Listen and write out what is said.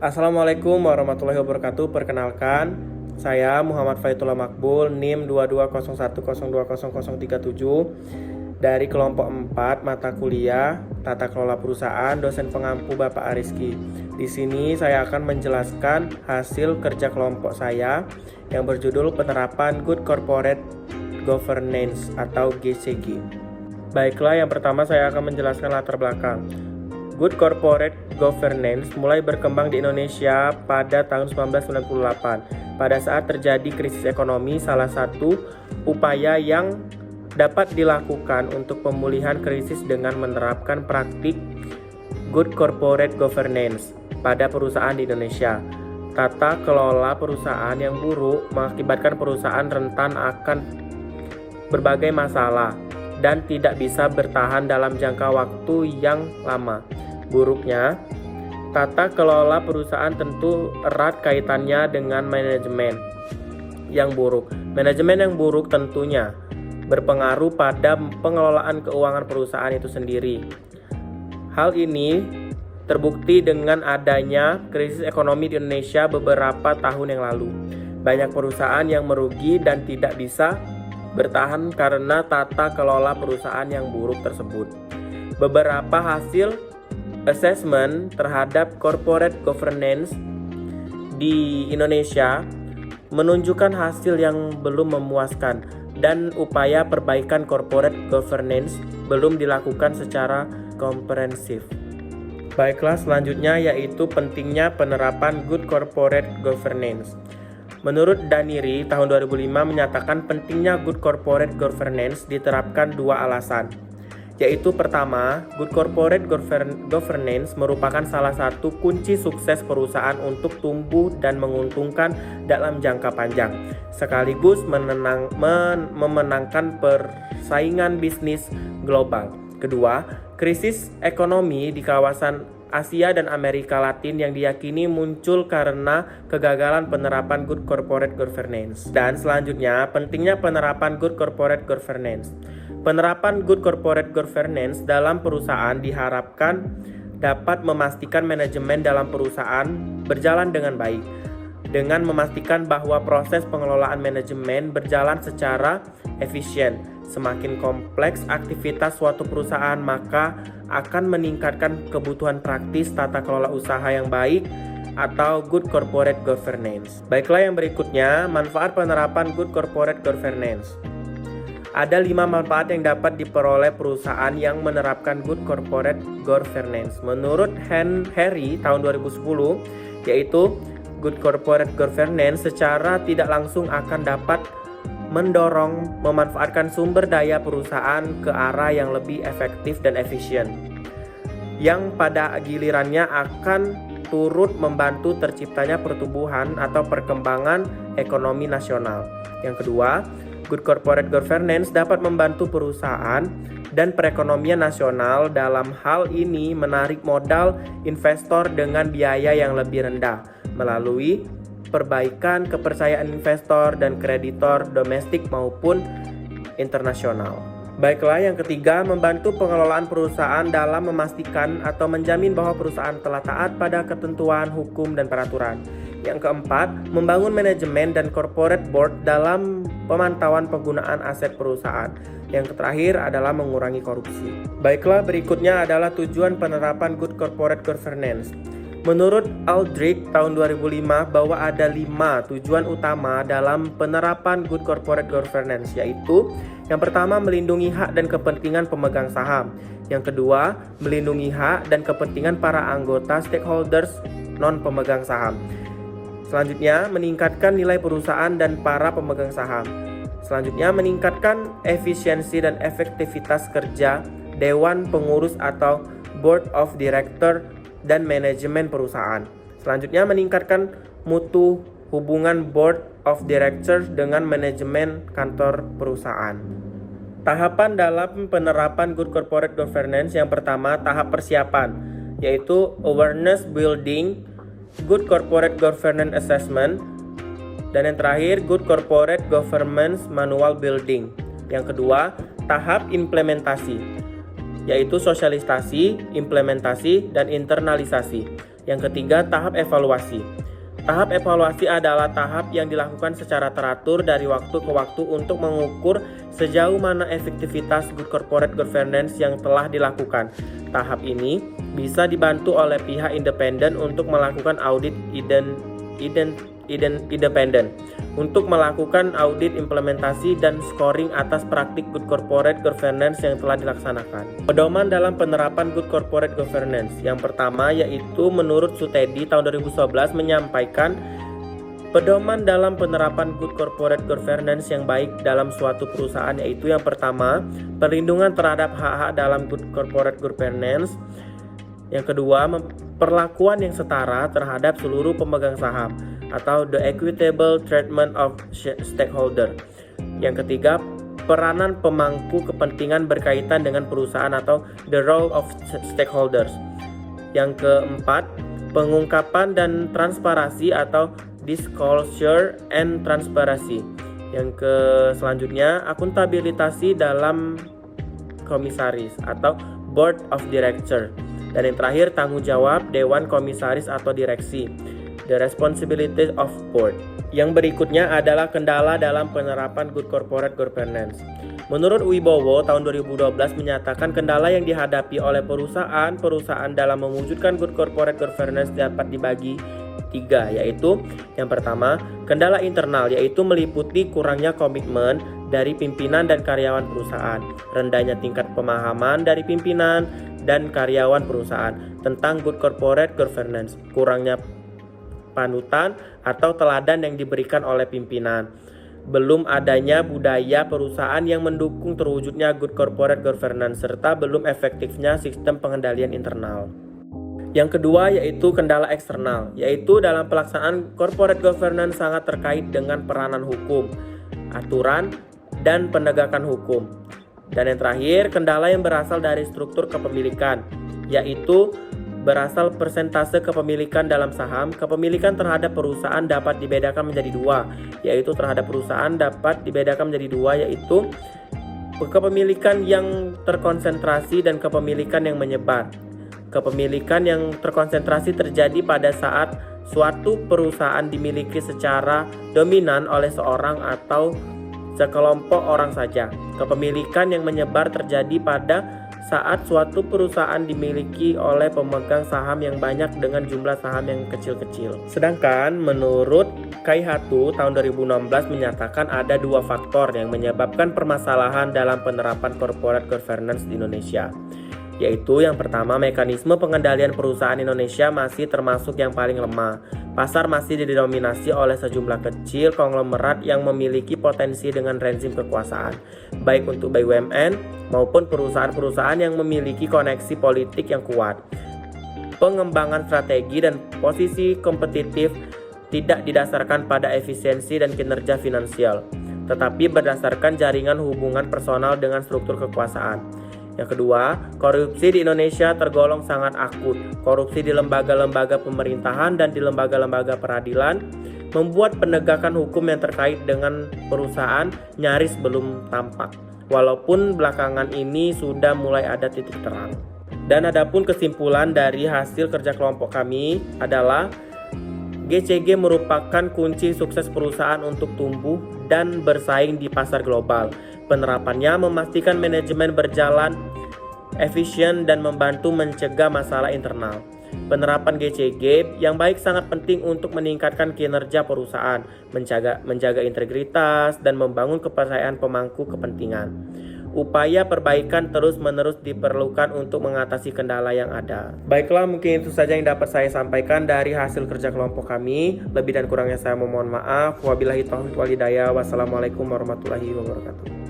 Assalamualaikum warahmatullahi wabarakatuh. Perkenalkan, saya Muhammad Faitullah Makbul, NIM 2201020037 dari kelompok 4 mata kuliah Tata Kelola Perusahaan, dosen pengampu Bapak Ariski. Di sini saya akan menjelaskan hasil kerja kelompok saya yang berjudul Penerapan Good Corporate Governance atau GCG. Baiklah, yang pertama saya akan menjelaskan latar belakang. Good Corporate Governance mulai berkembang di Indonesia pada tahun 1998. Pada saat terjadi krisis ekonomi, salah satu upaya yang dapat dilakukan untuk pemulihan krisis dengan menerapkan praktik Good Corporate Governance pada perusahaan di Indonesia. Tata kelola perusahaan yang buruk mengakibatkan perusahaan rentan akan berbagai masalah dan tidak bisa bertahan dalam jangka waktu yang lama. Buruknya, tata kelola perusahaan tentu erat kaitannya dengan manajemen yang buruk. Manajemen yang buruk tentunya berpengaruh pada pengelolaan keuangan perusahaan itu sendiri. Hal ini terbukti dengan adanya krisis ekonomi di Indonesia beberapa tahun yang lalu. Banyak perusahaan yang merugi dan tidak bisa bertahan karena tata kelola perusahaan yang buruk tersebut. Beberapa hasil assessment terhadap corporate governance di Indonesia menunjukkan hasil yang belum memuaskan dan upaya perbaikan corporate governance belum dilakukan secara komprehensif. Baiklah, selanjutnya yaitu pentingnya penerapan good corporate governance. Menurut Daniri tahun 2005 menyatakan pentingnya good corporate governance diterapkan dua alasan. Yaitu pertama, good corporate governance merupakan salah satu kunci sukses perusahaan untuk tumbuh dan menguntungkan dalam jangka panjang, sekaligus memenangkan persaingan bisnis global. Kedua, krisis ekonomi di kawasan Asia dan Amerika Latin yang diyakini muncul karena kegagalan penerapan good corporate governance. Dan selanjutnya, pentingnya penerapan good corporate governance. Penerapan good corporate governance dalam perusahaan diharapkan dapat memastikan manajemen dalam perusahaan berjalan dengan baik, dengan memastikan bahwa proses pengelolaan manajemen berjalan secara efisien. Semakin kompleks aktivitas suatu perusahaan, maka akan meningkatkan kebutuhan praktis tata kelola usaha yang baik atau good corporate governance. Baiklah, yang berikutnya, manfaat penerapan good corporate governance. Ada 5 manfaat yang dapat diperoleh perusahaan yang menerapkan good corporate governance. Menurut Harry tahun 2010, yaitu good corporate governance secara tidak langsung akan dapat mendorong memanfaatkan sumber daya perusahaan ke arah yang lebih efektif dan efisien, yang pada gilirannya akan turut membantu terciptanya pertumbuhan atau perkembangan ekonomi nasional. Yang kedua, good corporate governance dapat membantu perusahaan dan perekonomian nasional dalam hal ini menarik modal investor dengan biaya yang lebih rendah melalui perbaikan kepercayaan investor dan kreditor domestik maupun internasional. Baiklah, yang ketiga, membantu pengelolaan perusahaan dalam memastikan atau menjamin bahwa perusahaan telah taat pada ketentuan hukum dan peraturan. Yang keempat, membangun manajemen dan corporate board dalam pemantauan penggunaan aset perusahaan. Yang terakhir adalah mengurangi korupsi. Baiklah, berikutnya adalah tujuan penerapan good corporate governance. Menurut Aldrich tahun 2005 bahwa ada 5 tujuan utama dalam penerapan good corporate governance, yaitu yang pertama, melindungi hak dan kepentingan pemegang saham. Yang kedua, melindungi hak dan kepentingan para anggota stakeholders non-pemegang saham. Selanjutnya, meningkatkan nilai perusahaan dan para pemegang saham. Selanjutnya, meningkatkan efisiensi dan efektivitas kerja dewan pengurus atau board of director dan manajemen perusahaan. Selanjutnya, meningkatkan mutu hubungan board of directors dengan manajemen kantor perusahaan. Tahapan dalam penerapan good corporate governance. Yang pertama, tahap persiapan, yaitu awareness building, good corporate governance assessment, dan yang terakhir good corporate governance manual building. Yang kedua, tahap implementasi, yaitu sosialisasi, implementasi, dan internalisasi. Yang ketiga, tahap evaluasi. Tahap evaluasi adalah tahap yang dilakukan secara teratur dari waktu ke waktu untuk mengukur sejauh mana efektivitas good corporate governance yang telah dilakukan. Tahap ini bisa dibantu oleh pihak independen untuk melakukan audit independen untuk melakukan audit implementasi dan scoring atas praktik good corporate governance yang telah dilaksanakan. Pedoman dalam penerapan good corporate governance. Yang pertama yaitu menurut Sutedi tahun 2011 menyampaikan pedoman dalam penerapan good corporate governance yang baik dalam suatu perusahaan, yaitu yang pertama, perlindungan terhadap hak-hak dalam good corporate governance. Yang kedua, perlakuan yang setara terhadap seluruh pemegang saham atau the equitable treatment of stakeholder. Yang ketiga, peranan pemangku kepentingan berkaitan dengan perusahaan atau the role of stakeholders. Yang keempat, pengungkapan dan transparansi atau disclosure and transparency. Yang selanjutnya, akuntabilitasi dalam komisaris atau board of director. Dan yang terakhir, tanggung jawab dewan komisaris atau direksi, the responsibility of board. Yang berikutnya adalah kendala dalam penerapan good corporate governance. Menurut Wibowo tahun 2012 menyatakan kendala yang dihadapi oleh perusahaan dalam mewujudkan good corporate governance dapat dibagi 3, yaitu yang pertama, kendala internal, yaitu meliputi kurangnya komitmen dari pimpinan dan karyawan perusahaan, rendahnya tingkat pemahaman dari pimpinan dan karyawan perusahaan tentang good corporate governance, kurangnya panutan atau teladan yang diberikan oleh pimpinan, belum adanya budaya perusahaan yang mendukung terwujudnya good corporate governance, serta belum efektifnya sistem pengendalian internal. Yang kedua yaitu kendala eksternal, yaitu dalam pelaksanaan corporate governance sangat terkait dengan peranan hukum, aturan, dan penegakan hukum. Dan yang terakhir, kendala yang berasal dari struktur kepemilikan, yaitu berasal persentase kepemilikan dalam saham. Kepemilikan terhadap perusahaan dapat dibedakan menjadi 2, yaitu terhadap perusahaan dapat dibedakan menjadi 2, yaitu kepemilikan yang terkonsentrasi dan kepemilikan yang menyebar. Kepemilikan yang terkonsentrasi terjadi pada saat suatu perusahaan dimiliki secara dominan oleh seorang atau sekelompok orang saja. Kepemilikan yang menyebar terjadi pada saat suatu perusahaan dimiliki oleh pemegang saham yang banyak dengan jumlah saham yang kecil-kecil. Sedangkan menurut Kai Hatu tahun 2016 menyatakan ada 2 faktor yang menyebabkan permasalahan dalam penerapan corporate governance di Indonesia. Yaitu yang pertama, mekanisme pengendalian perusahaan Indonesia masih termasuk yang paling lemah. Pasar masih didominasi oleh sejumlah kecil konglomerat yang memiliki potensi dengan rezim kekuasaan, baik untuk BUMN maupun perusahaan-perusahaan yang memiliki koneksi politik yang kuat. Pengembangan strategi dan posisi kompetitif tidak didasarkan pada efisiensi dan kinerja finansial, tetapi berdasarkan jaringan hubungan personal dengan struktur kekuasaan. Yang kedua, korupsi di Indonesia tergolong sangat akut. Korupsi di lembaga-lembaga pemerintahan dan di lembaga-lembaga peradilan membuat penegakan hukum yang terkait dengan perusahaan nyaris belum tampak. Walaupun belakangan ini sudah mulai ada titik terang. Dan adapun kesimpulan dari hasil kerja kelompok kami adalah GCG merupakan kunci sukses perusahaan untuk tumbuh dan bersaing di pasar global. Penerapannya memastikan manajemen berjalan efisien dan membantu mencegah masalah internal. Penerapan GCG yang baik sangat penting untuk meningkatkan kinerja perusahaan, menjaga integritas, dan membangun kepercayaan pemangku kepentingan. Upaya perbaikan terus-menerus diperlukan untuk mengatasi kendala yang ada. Baiklah, mungkin itu saja yang dapat saya sampaikan dari hasil kerja kelompok kami. Lebih dan kurangnya saya memohon maaf. Wabillahi taufiq wal hidayah. Wassalamualaikum warahmatullahi wabarakatuh.